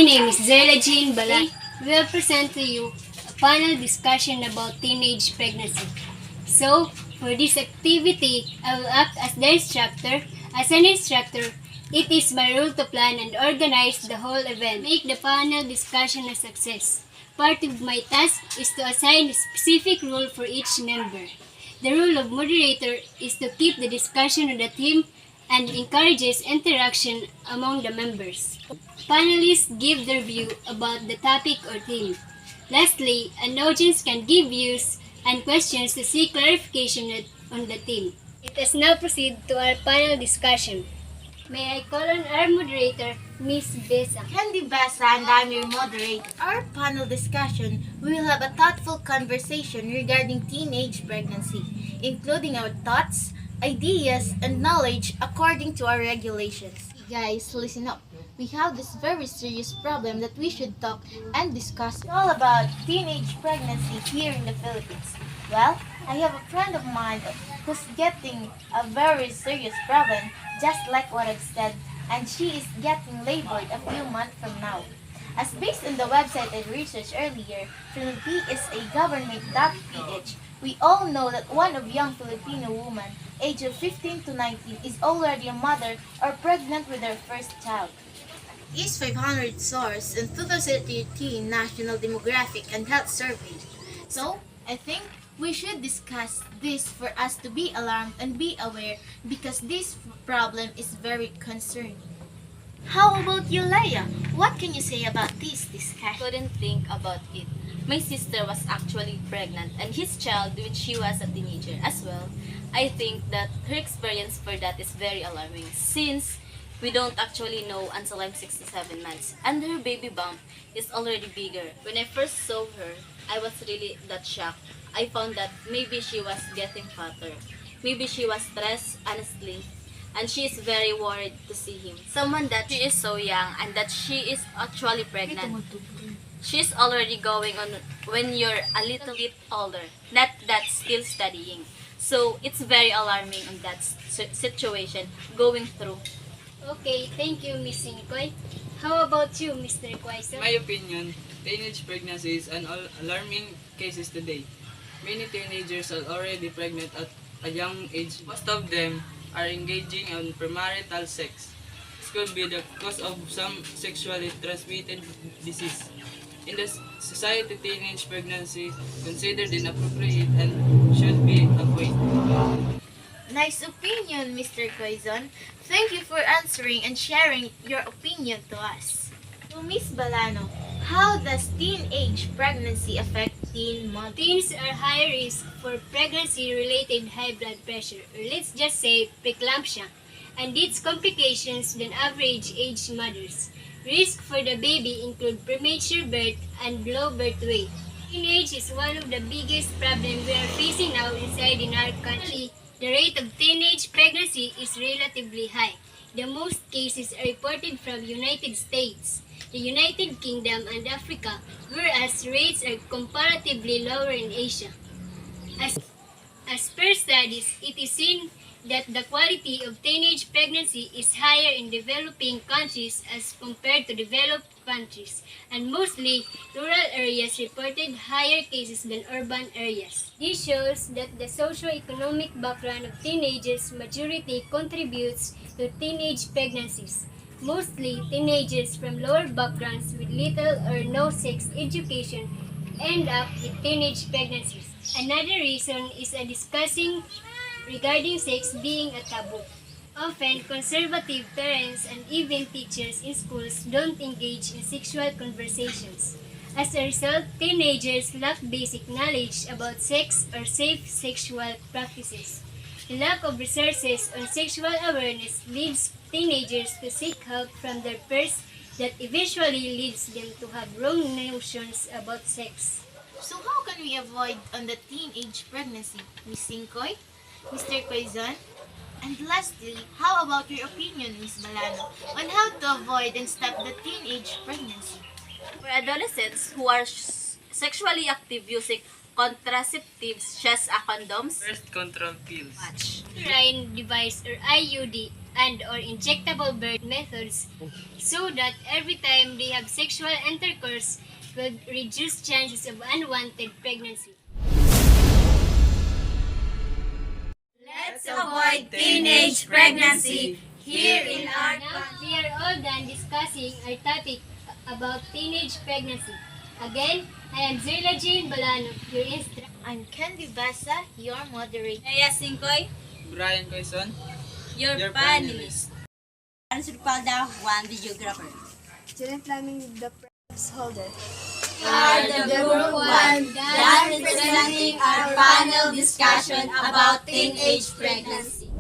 My name is Zayla Jean Balay. We will present to you a panel discussion about teenage pregnancy. So, for this activity, I will act as the instructor. As an instructor, it is my role to plan and organize the whole event, make the panel discussion a success. Part of my task is to assign a specific role for each member. The role of moderator is to keep the discussion on the theme and encourages interaction among the members. Panelists give their view about the topic or theme. Lastly, an audience can give views and questions to seek clarification on the theme. Let us now proceed to our panel discussion. May I call on our moderator, Miss Besa. Candy Besa and I'm your moderator. Our panel discussion, we will have a thoughtful conversation regarding teenage pregnancy, including our thoughts, ideas, and knowledge according to our regulations. Guys, listen up. We have this very serious problem that we should talk and discuss. It's all about teenage pregnancy here in the Philippines. Well, I have a friend of mine who's getting a very serious problem, just like what I've said, and she is getting labored a few months from now. As based on the website I researched earlier, Philippines is a government.ph. We all know that one of young Filipino woman, age of 15 to 19, is already a mother or pregnant with her first child. Is 500 source in 2013 National Demographic and Health Survey. So, I think we should discuss this for us to be alarmed and be aware because this problem is very concerning. How about you, Leia? What can you say about this discussion? Couldn't think about it. My sister was actually pregnant and his child when she was a teenager as well. I think that her experience for that is very alarming since we don't actually know until I'm 67 months and her baby bump is already bigger. When I first saw her, I was really that shocked. I found that maybe she was getting fatter. Maybe she was stressed, honestly. And she is very worried to see him. Someone that she is so young and that she is actually pregnant. She's already going on when you're a little bit older. Not that still studying. So it's very alarming on that situation going through. Okay, thank you, Miss Inkoy. How about you, Mr. Quaiso? In my opinion, teenage pregnancy is an alarming cases today. Many teenagers are already pregnant at a young age. Most of them are engaging in premarital sex. This could be the cause of some sexually transmitted disease. In the society, teenage pregnancy is considered inappropriate and should be avoided. Nice opinion, Mr. Quaison. Thank you for answering and sharing your opinion to us. To Miss Balano, how does teenage pregnancy affect teen mothers? Teens are higher risk for pregnancy-related high blood pressure, or let's just say preeclampsia, and its complications than average-age mothers. Risk for the baby include premature birth and low birth weight. Teenage is one of the biggest problems we are facing now inside in our country. The rate of teenage pregnancy is relatively high. The most cases are reported from United States, the United Kingdom, and Africa, whereas rates are comparatively lower in Asia. As per studies, it is seen that the quality of teenage pregnancy is higher in developing countries as compared to developed countries, and mostly rural areas reported higher cases than urban areas. This shows that the socio-economic background of teenagers' majority contributes to teenage pregnancies. Mostly, teenagers from lower backgrounds with little or no sex education end up with teenage pregnancies. Another reason is a discussing regarding sex being a taboo. Often, conservative parents and even teachers in schools don't engage in sexual conversations. As a result, teenagers lack basic knowledge about sex or safe sexual practices. The lack of resources on sexual awareness leads teenagers to seek help from their peers that eventually leads them to have wrong notions about sex. So how can we avoid on the teenage pregnancy, Miss Sinkoy, Mr. Quaison? And lastly, how about your opinion, Miss Balano, on how to avoid and stop the teenage pregnancy? For adolescents who are sexually active using contraceptives such as condoms, Birth control pills. match. Uterine device or IUD and or injectable birth methods so that every time they have sexual intercourse will reduce chances of unwanted pregnancy. Let's avoid teenage pregnancy here in our Now we are all done discussing our topic about teenage pregnancy. Again, I am Zerla Jane Balano, your instructor. I'm Candy Basa, your moderator. Naya Singkoy, Brian Quezon, your your panelist. Answer Palda, one videographer. Student Planning, the Preps holder. Are the Group 1 done representing our panel discussion about teenage pregnancy.